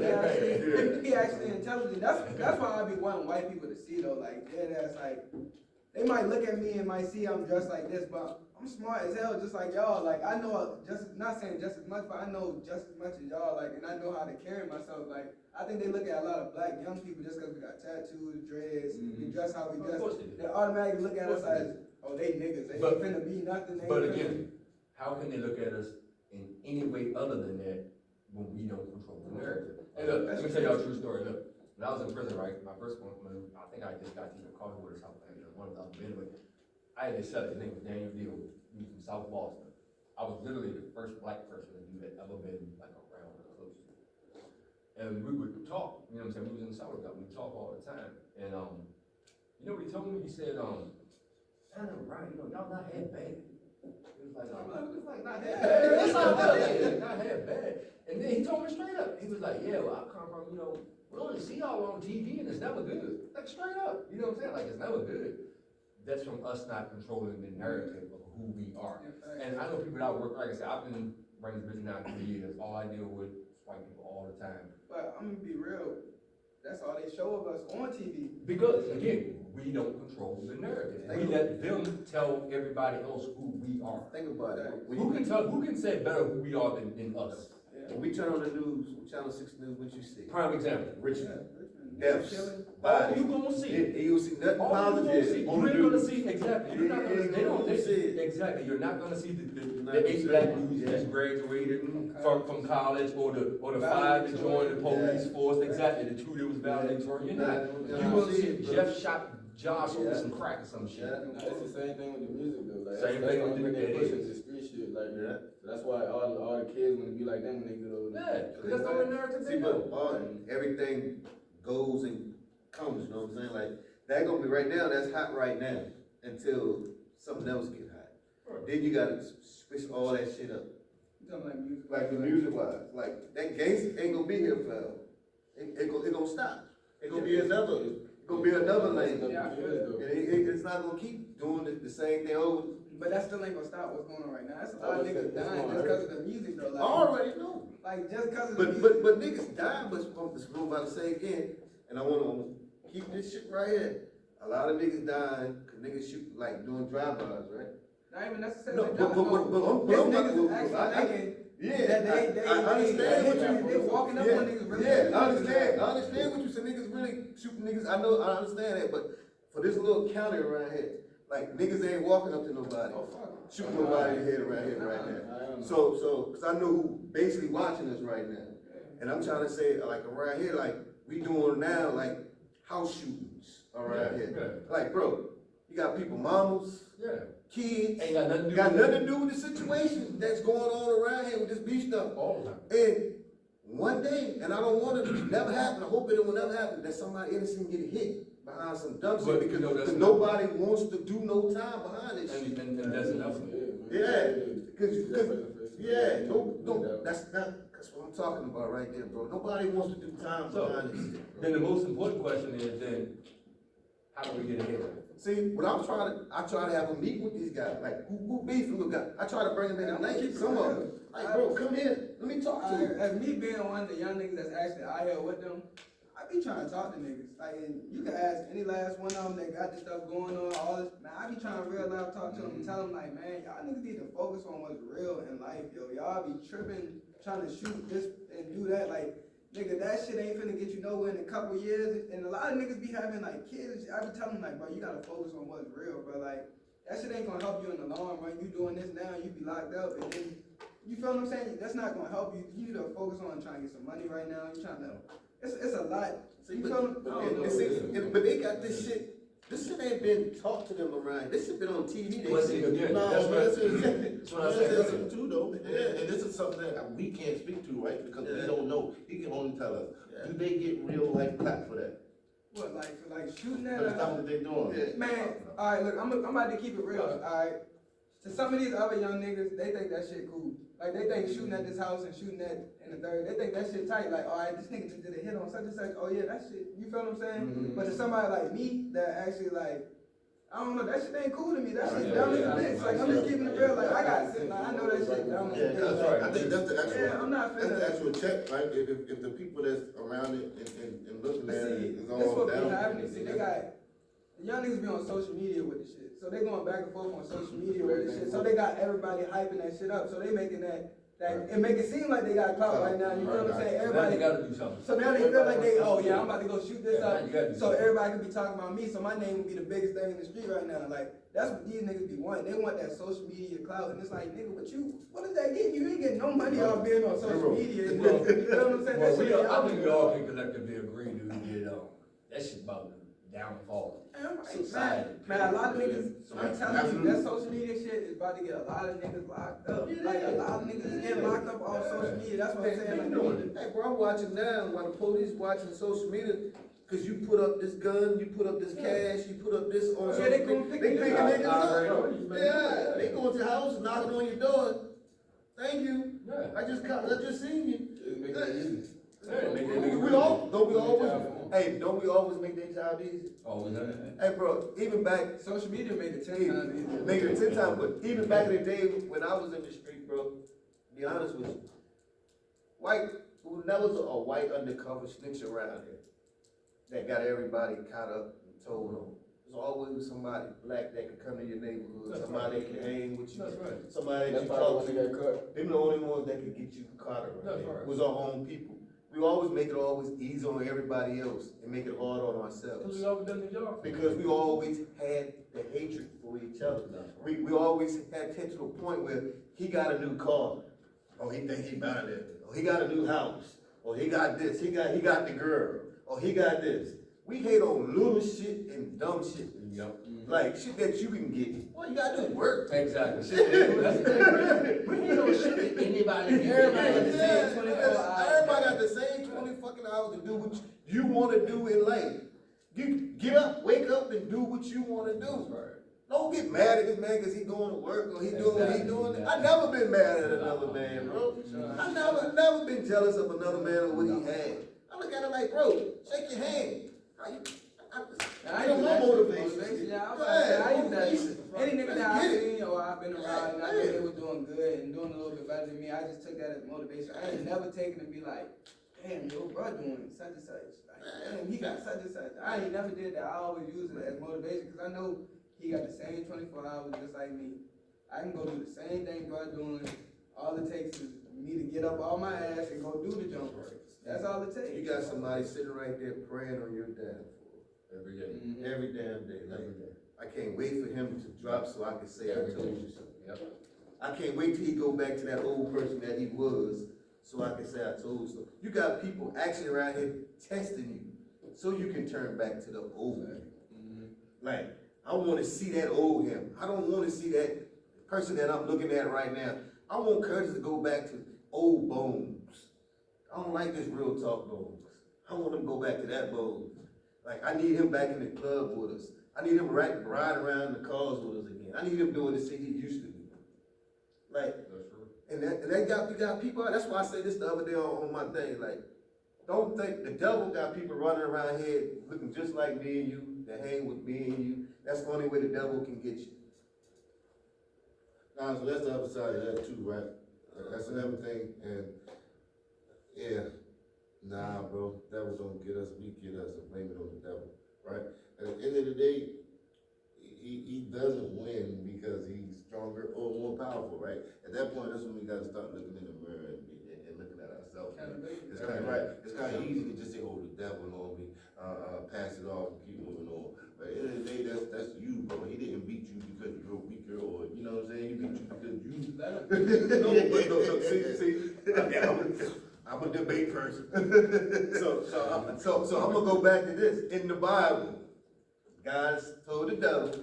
he actually intelligent. That's why I be wanting white people to see though, like, that's like, they might look at me and might see I'm dressed like this, but I'm smart as hell, just like y'all. Like, I know not saying just as much, but I know just as much as y'all, like, and I know how to carry myself. Like, I think they look at a lot of black young people just because we got tattoos, dreads, we dress how we Of dress. course they do. They automatically look at Of us course they as, oh, they niggas. They But- ain't finna be nothing. They But ain't finna- again, how can they look at us in any way other than that when we don't control the narrative? Hey, look, let me tell y'all a true story. Look, when I was in prison, right, my first one, I think I just got to eat a coffee with South one of the other, anyway. I had this seller, his name was Daniel Deal, he was from South Boston. I was literally the first black person to do that ever been like around or close to. And we would talk, you know what I'm saying? We was in the shower cup, we talk all the time. And you know what he told me? He said, I know, right, y'all not half bad. He was like, not half bad. It's all good, not half bad. And then he told me straight up, he was like, yeah, well, I come from, we only see y'all on TV and it's never good. Like straight up, you know what I'm saying? Like it's never good. That's from us not controlling the narrative of who we are. And I know people that work, like I said, I've been running this business now 3 years. All I deal with is white people all the time. But I'm gonna be real. That's all they show of us on TV. Because, again, we don't control the narrative. We let them tell everybody else who we are. Think about it. Who can say better who we are than us? When we turn on the news, Channel 6 News, what you see? Prime example. Richmond, Yeah, deaths, killing. All bodies. you gonna see. You'll see nothing All you gonna see, positive you on the ain't gonna news. see, exactly, you're not gonna, they don't, exactly, you're not gonna see the 8 black dudes that just graduated from college, or the 5 that joined the police force, exactly, the 2 that was valedictorian, you're not. You're gonna see Jeff shot Josh over some crack or some shit. Yeah. Nah, it's the same thing with the music though. Like, Same that's thing the with only the- thing they it push is. is the street shit. Like, Yeah. so that's why all the kids wanna be like them when they get older. Yeah, 'cause that's the only narrative See, they but know. everything goes and comes, you know what I'm saying? Like, that gonna be right now, that's hot right now, until something else get hot. Then you gotta switch all that shit up. You talking like music? Like the music wise, like that gangsta ain't gonna be here forever. It gonna stop. It gonna be another lane. Yeah, I feel it. It's not gonna keep doing the same thing over. But that still ain't gonna stop what's going on right now. That's a lot of Oh, niggas that's dying gonna just hurt. because of the music though. I Like, already know. like just because of the But music. niggas die, but I'm about to say again, and I wanna keep this shit right here. A lot of niggas dying, cause niggas shoot, like doing drive-bys, right? Not even No, necessarily. but This I'm not- niggas actually I- thinking Yeah, that they I understand what you. they walking up on niggas really. Yeah, I understand what you said. Niggas really shooting niggas. I understand that, but for this little county around here, like niggas ain't walking up to nobody, Oh fuck. shooting nobody in the head around here right now. So, cause I know who basically watching us right now, and I'm trying to say, like around here, like we doing now, like house shootings around here. Like, bro, you got people, mamas, Yeah. kids, Ain't got nothing to do got with nothing to do with the situation that's going on around here with this beef stuff. all the time. And one day, and I don't want it to never happen, I hope it will never happen, that somebody innocent get hit behind some dumb shit, But, because you know, that's nobody wants to do no time behind this shit. And that's enough. Yeah, yeah, no, that's what I'm talking about right there, bro. Nobody wants to do time So, behind this shit, bro. Then the most important question is then, how do we get ahead of it? See, what I try to have a meeting with these guys, like, who beefing with guys? I try to bring them in I'm at gonna night, keep it some of real. them, like, bro, come here, let me talk to you. As me being one of the young niggas that's actually out here with them, I be trying to talk to niggas. Like, and you can ask any last one of them that got this stuff going on, all this. Man, I be trying to real life talk to them and tell them like, man, y'all niggas need to focus on what's real in life, yo. Y'all be tripping, trying to shoot this and do that. Like, nigga, that shit ain't finna get you nowhere in a couple years. And a lot of niggas be having like kids. I be telling them like, bro, you gotta focus on what's real, bro. Like, that shit ain't gonna help you in the long run. You doing this now, you be locked up, and then you feel what I'm saying? That's not gonna help you. You need to focus on trying to get some money right now. You trying to. It's a lot. See, You but, feel me? but, I don't know. and see, but they got this shit. This shit ain't been taught to them around. This shit been on TV. They Well, see see, it. again, No, that's but right. that's what I said. That's it too, though. And this is something that we can't speak to, right? Because we don't know. He can only tell us. Yeah. Do they get real life clap for that? What, like, for like shooting For the that? stuff that they doing? Yeah. Man, alright, look, I'm about to keep it real, alright? To some of these other young niggas, they think that shit cool. Like, they think shooting at this house and shooting at in the third, they think that shit tight. Like, alright, this nigga just did a hit on such and such. Oh yeah, that shit, you feel what I'm saying? Mhm. But to somebody like me, that actually like, I don't know, that shit ain't cool to me. That shit Yeah, dumb as yeah, a bitch. yeah. Like, I'm just keeping it real. Like, I got like, I know that shit dumb as a Yeah, bitch. that's right. I think that's the actual. Yeah, I'm not That's the finna. actual check, right? If the people that's around it and looking But at see, it is this all what be down. happening. See, they got the young niggas be on social media with the shit, so they going back and forth on social media with this shit. So they got everybody hyping that shit up. So they making that it make it seem like they got clout right now. You feel what I'm saying? Now you Everybody. gotta do something. So now they feel like they, oh yeah, I'm about to go shoot this Yeah, now up. you gotta do So something. everybody could be talking about me. So my name would be the biggest thing in the street right now. Like that's what these niggas be wanting. They want that social media clout, and it's like, nigga, what does that get you? You ain't getting no money off being on social media. You feel what I'm saying? Well, That shit I think we all y'all- can collectively agree, dude, that, that shit about the downfall. Man, a lot of niggas, I'm telling you, that social media shit is about to get a lot of niggas locked up. Like a lot of niggas is getting locked up off social media. That's what I'm saying. Like, Hey, bro, I'm watching now while the police watching social media. Cause you put up this gun, you put up this cash, you put up this on Yeah, social they media. gonna pick They you picking up. niggas up. Yeah. Yeah, they going to your house and knocking on your door. Thank you. Yeah. I just seen you. It make it easy. Yeah, make that nigga We all, don't we always, don't we always make their job easy? Always done it. Hey, bro, even back, social media made it 10 times easier. make it 10 times, but even back in the day when I was in the street, bro, be honest with you, there was a white undercover snitch around here that got everybody caught up and told on. There's always somebody black that could come to your neighborhood, That's somebody right. that can hang with you, That's right. somebody that That's you probably talk when to. they got cut. Them the only ones that could get you caught around That's here. right. Was our own people. We always make it always easy on everybody else and make it hard on ourselves. Cause we always done the job. Because we always had the hatred for each other. We always had to the point where he got a new car. Oh, he think he buying it. Oh, he got a new house. Oh, he got this. He got the girl. Oh, he got this. We hate on little shit and dumb shit. Yep. Like shit that you can get. All you gotta do is work. Exactly. That's the thing. We ain't no shit that anybody can Everybody get. got the same 24 hours. Everybody got the same 20 fucking hours to do what you wanna do in life. You get up, wake up, and do what you wanna That's do. right. Don't get mad at this man because he going to work or he doing what he doing. I never been mad at another man, bro. I never been jealous of another man or what he had. I look at it like, bro, shake your hand. I don't know motivation. Yeah, I was about to say, I use Motivation. that. Any nigga that Let's I get it. seen or I've been around and I think they was doing good and doing a little bit better than me, I just took that as motivation. I ain't never taken and be like, damn, yo, bro doing such and such. Like, damn, he got such and such. I ain't never did that. I always use it as motivation because I know he got the same 24 hours just like me. I can go do the same thing bro doing. All it takes is me to get up all my ass and go do the jump work. That's all it takes. You got somebody sitting right there praying on your downfall Every day. every damn day. Like, Every day. I can't wait for him to drop so I can say I Every told day. you so. Yep. I can't wait till he go back to that old person that he was so I can say I told you so. You got people actually around here testing you so you can turn back to the old you. Like, I want to see that old him. I don't want to see that person that I'm looking at right now. I want Curtis to go back to old Bones. I don't like this real talk Bones. I want him to go back to that Bones. Like, I need him back in the club with us. I need him riding around in the cars with us again. I need him doing the shit he used to do. Like, That's true. and you got people, that's why I said this the other day on my thing, like, don't think, the devil got people running around here looking just like me and you, that hang with me and you. That's the only way the devil can get you. Nah, so that's the other side of that too, right? That's another thing, and yeah, nah, bro, devil don't get us, we get us, and blame it on the devil, right? At the end of the day, he doesn't win because he's stronger or more powerful, right? At that point, that's when we gotta start looking in the mirror and looking at ourselves. It's kind of right. It's kind of easy to just say, "Oh, the devil on me," pass it off, and keep moving on. But at the end of the day, that's you, bro. He didn't beat you because you're weaker, or you know what I'm saying. He beat you because you. No, see, I'm a debate person. So I'm gonna go back to this. In the Bible, God told the devil,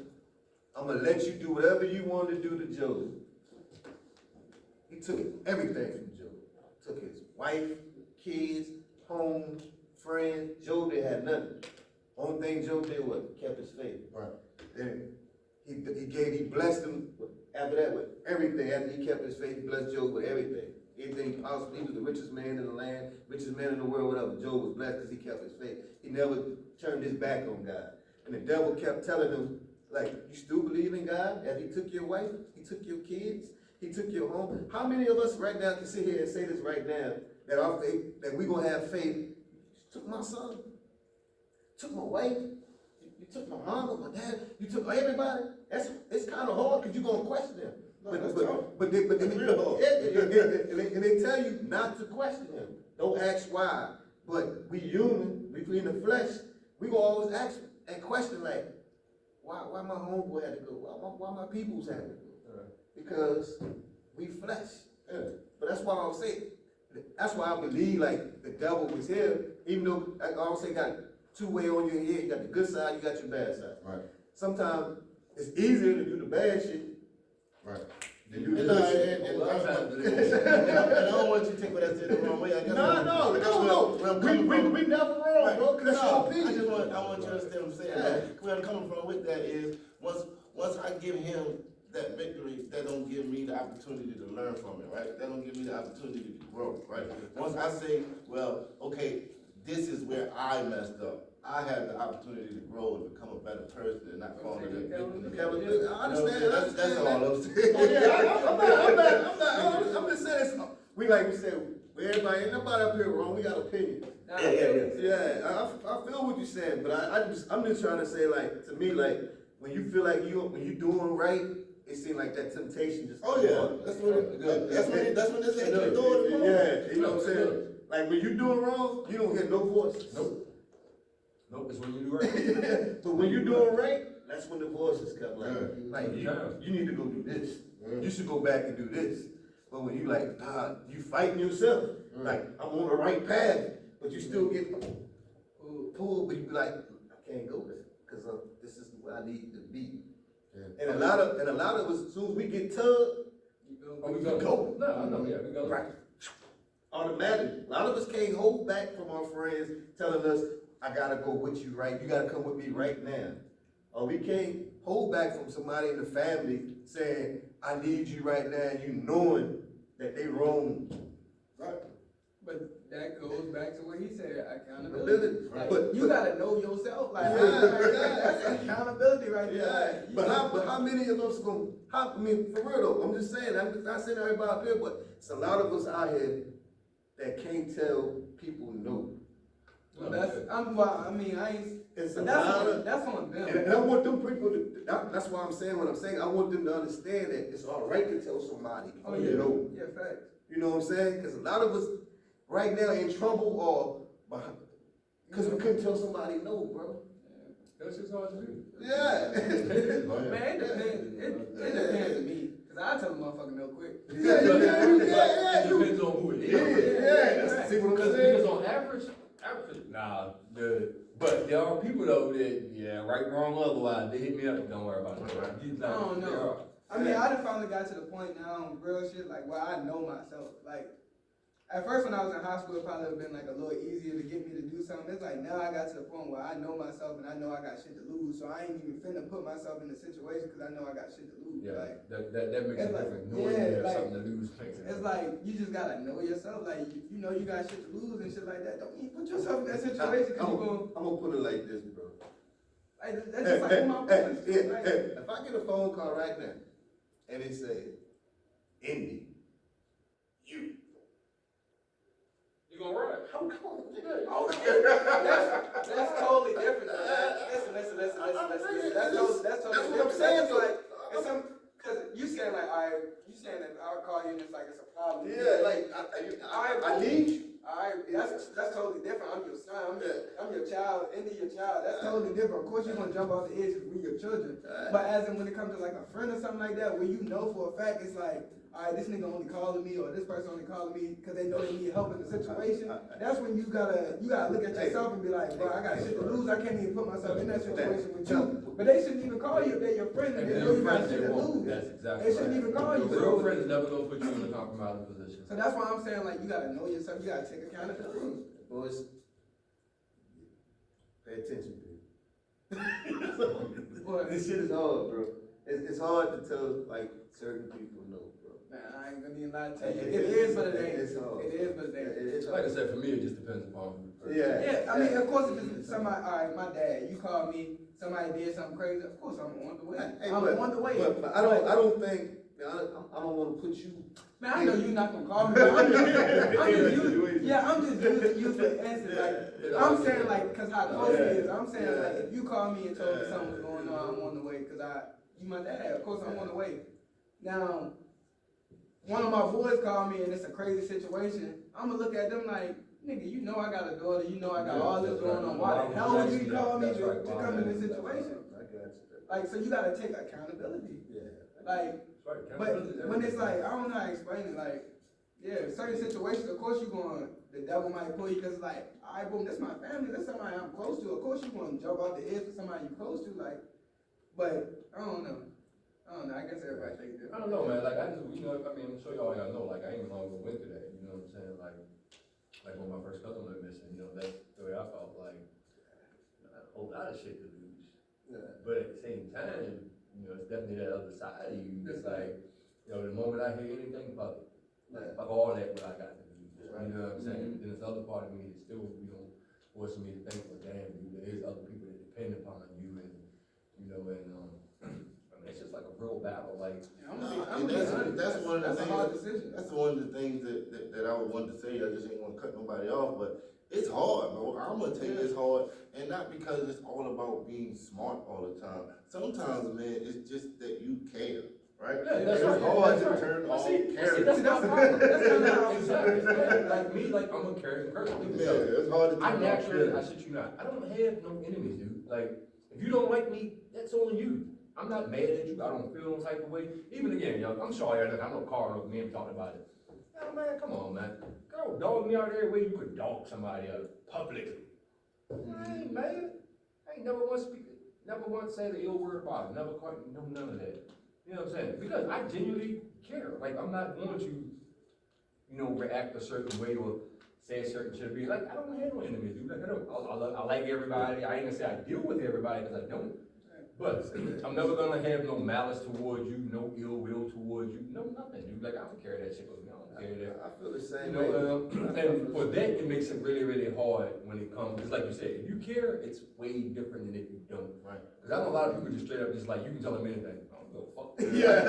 I'm gonna let you do whatever you want to do to Job. He took everything from Job. Took his wife, kids, home, friends. Job didn't have nothing. Only thing Job did was kept his faith. Right. Then he blessed him after that with everything. After he kept his faith, he blessed Job with everything. Anything possible. He was the richest man in the land, richest man in the world, whatever. Job was blessed because he kept his faith. He never turned his back on God. And the devil kept telling him, like, you still believe in God? That he took your wife, he took your kids, he took your home. How many of us right now can sit here and say this right now, that our faith, that we gonna have faith? You took my son, took my wife, you took my mama, my dad, you took everybody. It's kind of hard because you're gonna question them. No, that's But they tell you not to question them. Don't ask why. But we human, we in the flesh, we gonna always ask and question like, why my homeboy had to go? Why my peoples had to go? Because we flesh. Yeah. But that's why I was saying, that's why I believe like the devil was here, even though I always say got two way on your head. You got the good side, you got your bad side. Right. Sometimes it's easier to do the bad shit. Right. than do the And, good shit. and I don't want you to take what I said the wrong way. I guess No. Where I'm coming from. We never wrong, bro, because that's your I opinion. just want you to understand what I'm saying. Yeah. Like, where I'm coming from with that is, once I give him that victory, that don't give me the opportunity to learn from it, right? That don't give me the opportunity to grow, right? Once I say, well, okay, this is where I messed up. I have the opportunity to grow and become a better person and not fall into that victim. I understand. That's all I'm saying. Oh, yeah, I'm just saying this. We said, everybody, ain't nobody up here wrong, we got opinions. Yeah, I feel what you're saying, but I'm just trying to say, like, to me, like, when you feel like when you doing right, it seems like that temptation just. Oh yeah, that's when this ain't the door. Yeah, you know what I'm saying? Like, when you doing wrong, you don't hear no voices. Nope, it's when you do right. But when you doing right, that's when the voices come, like Yeah. you need to go do this. You should go back and do this. But when you like, you fighting yourself, like, I'm on the right path, but you still get pulled, but you be like, I can't go there, because this is where I need to be. And a lot of us, as soon as we get tugged, We go. Yeah, we go. Right. Automatically. A lot of us can't hold back from our friends telling us, I gotta go with you, right? You gotta come with me right now. or we can't hold back from somebody in the family saying, I need you right now, and you knowing that they wrong. Right. But that goes back to what he said, accountability. Like, But- you gotta know yourself, like, Yeah. that's accountability right there. Yeah, Like, you but know- how many of us gonna, I mean, for real though, I'm just saying, I'm not saying everybody up here, but it's a lot of us out here that can't tell people no. Well, I mean, I ain't, It's a but lot of, that's on them. and I want them people to, that's why I'm saying what I'm saying, I want them to understand that it's all right to tell somebody, Oh, you yeah, know. yeah, facts. You know what I'm saying? Cause a lot of us right now in trouble or behind, cause we couldn't tell somebody no, bro. That's just hard to do. Yeah. Man, it depends, it depends on me, cause I tell a motherfucker no quick. Yeah, It you. depends on who it Yeah, is. yeah. See what I'm Because saying? on average, but there are people though that, yeah, right, wrong, otherwise, they hit me up, don't worry about it. I don't know. I mean, I done finally got to the point now on real shit, like, where I know myself. Like, at first when I was in high school, it probably would've been like a little easier to get me to do something. It's like, now I got to the point where I know myself and I know I got shit to lose, so I ain't even finna put myself in a situation, cause I know I got shit to lose. Yeah, Like, that makes it's a like- difference, knowing yeah, you have like- something to lose makes it. it's like, you just gotta know yourself, like, you know you got shit to lose and shit like that. Don't even put yourself in that situation, cause you gon' I'm gonna put it like this, bro. like, that's just like with my boys. Like, If I get a phone call right now and it says, Indy, you You gonna run? come on, nigga. oh, that's totally different. Listen. That's totally That's what I'm different. saying, It's though. like, it's some, cause you saying like, alright, you saying that I'll call you and it's like it's a problem. Yeah, like, I need you. Alright, that's totally different. I'm your son. Yeah. I'm your child. Indy your child. That's totally different. Of course, you're gonna jump off the edge because we your children. But as in when it comes to like a friend or something like that, where you know for a fact it's like, alright, this nigga only calling me or this person only calling me because they know they need help in the situation. That's when you gotta look at yourself and be like, bro, I got shit to lose. I can't even put myself in that situation with you. But they shouldn't even call you if they're your friend and they know you got shit to lose. That's exactly They shouldn't right. even call you. Real friends never gonna put you in a compromising position. So that's why I'm saying like you gotta know yourself. You gotta take accountability. Boys, pay attention, dude. But This shit is hard, bro. It's hard to tell, like, certain people no, bro. man, I ain't gonna even lie to you. It is what it It's is. hard. It is what it is. It's Like I hard. said, for me, it just depends upon who the person. Yeah. Yeah, I mean, of course, if it's somebody, alright, my dad, you call me, somebody did something crazy, of course I'm on the way. Hey, I'm on the way. But I don't think, I don't wanna put you. Man, I know you're not gonna call me, but I'm just using you for instance, like, I'm saying like, cause how close it is, I'm saying like, if you call me and told me something was going on, I'm on the way, cause you my dad, of course I'm on the way. Now, one of my boys called me and it's a crazy situation, I'ma look at them like, nigga, you know I got a daughter, you know I got all this going on, why the hell would you call me to come in this situation? I got you. Like, so you gotta take accountability, Yeah. like, Right, but accountability is when it's everything. like, I don't know how to explain it, like, yeah, certain situations, of course the devil might pull you, cause it's like, alright, boom, that's my family, that's somebody I'm close to, of course you gonna jump off the edge with somebody you close to, like, but, I don't know, I guess everybody thinks I different. don't know, man, like, I just, you know, I mean, I'm sure y'all know, like, I ain't long ago went through that, you know what I'm saying, like when my first cousin went missing, you know, that's the way I felt, like, a whole lot of shit to lose. Yeah. But at the same time, you know, it's definitely that other side of you, it's like, you know, the moment I hear anything about it, like all that what I got to do, you know what I'm saying? Then this other part of me is still, you know, forcing me to think, well, damn, dude, there is other people that depend upon you and, you know, and, I mean, it's just like a real battle, like. I'm And gonna be honest, that's one of the that's a things. hard decision. That's one of the things that I would want to say. I just ain't want to cut nobody off, but it's hard, bro. I'm gonna tell you it's hard, and not because it's all about being smart all the time. Sometimes, man, it's just that you care, right? Yeah, that's it's right. hard That's to right. turn Well, off see, caring. that's my problem. That's kinda how I'm Exactly. Yeah, like me, like I'm a caring person. Yeah, it's hard to I turn off naturally, I caring. shit you not, I don't have no enemies, dude. Like, if you don't like me, that's on you. I'm not mad at you, I don't feel no type of way. Even again, yo, I'm sorry, I know Carl and me and talking about it. Oh, man, come on, man. Go dog me out every way you could dog somebody out publicly. I ain't mad. I ain't never once said an ill word about it, never quite, no, none of that. You know what I'm saying? Because I genuinely care. Like, I'm not going to, you know, react a certain way or say a certain shit. Be like, I don't have no enemies, dude. Like, I like everybody. I ain't gonna say I deal with everybody because I don't. But I'm never gonna have no malice towards you, no ill will towards you, no nothing, dude. Like I don't carry that shit with me. I don't carry that. I feel the You same way. know, and for that, it makes it really, really hard when it comes, it's like you said, if you care, it's way different than if you don't. Right. Cause I know a lot of people just straight up just like, you can tell them anything, I don't go fuck. Yeah.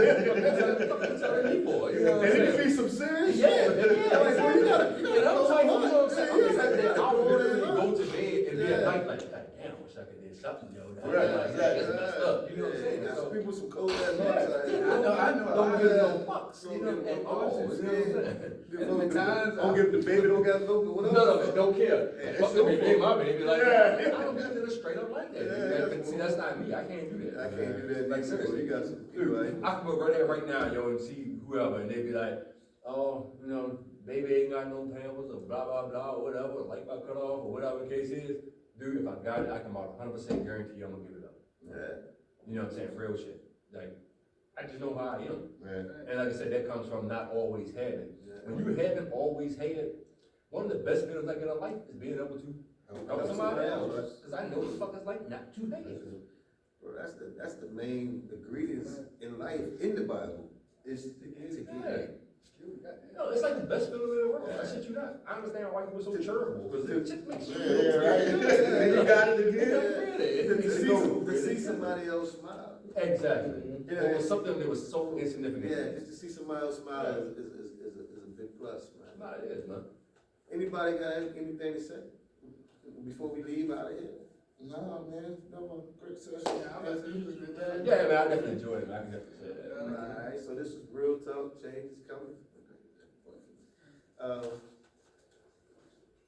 What telling me for, you know what I'm And it saying? be some serious Yeah, shit. yeah, Like, well, you gotta And I'm like, you know what I'm saying? I'm the type that I go would literally there. go to bed and be at Yeah. night like, God damn, I wish I could do something, yo. Right, Like, exactly. it's messed up, you know what I'm saying? Yeah, So, some people some cold ass yeah, knocks like, don't give no fucks, you know, Don't give at no all, fucks, you know what I'm saying? Don't give the baby, don't got no, what No, else? don't care. Yeah, Fuck it's the your baby, fault. my baby, like, Yeah. I don't do it straight up like that. Yeah, You that's got- See, that's not me, I can't do that. I can't do that. Like, Like, seriously. you got some people like. I can go right there right now, yo, and see whoever, and they be like, oh, you know, baby ain't got no pampers, or blah, blah, blah, or whatever, light my cut off, or whatever the case is. Dude, if I got it, I can about 100% guarantee I'm gonna give it up. Yeah. You know what I'm saying, real shit. Like, I just know how I am. Man, And like I said, that comes from not always having. Yeah. When you haven't always had, one of the best feelings I get in life is being able to help somebody else. Cause I know what the fuck it's like not to have. Bro, that's the main ingredients in life, in the Bible, is to give. No, it's like the best feeling in the world. I shit you not. I understand why you were so charitable, cause it just makes you Yeah, right. And you got it again. It makes you feel To see somebody else smile. Exactly. Yeah. It was something that was so insignificant. Yeah, just to see somebody else smile is a big plus, man. Nah, it is, man. Anybody got anything to say before we leave out of here? nah, man, that was a great session. Yeah, man, I definitely enjoyed it, man. I can definitely say that. Alright, so this is Real Talk, change is coming.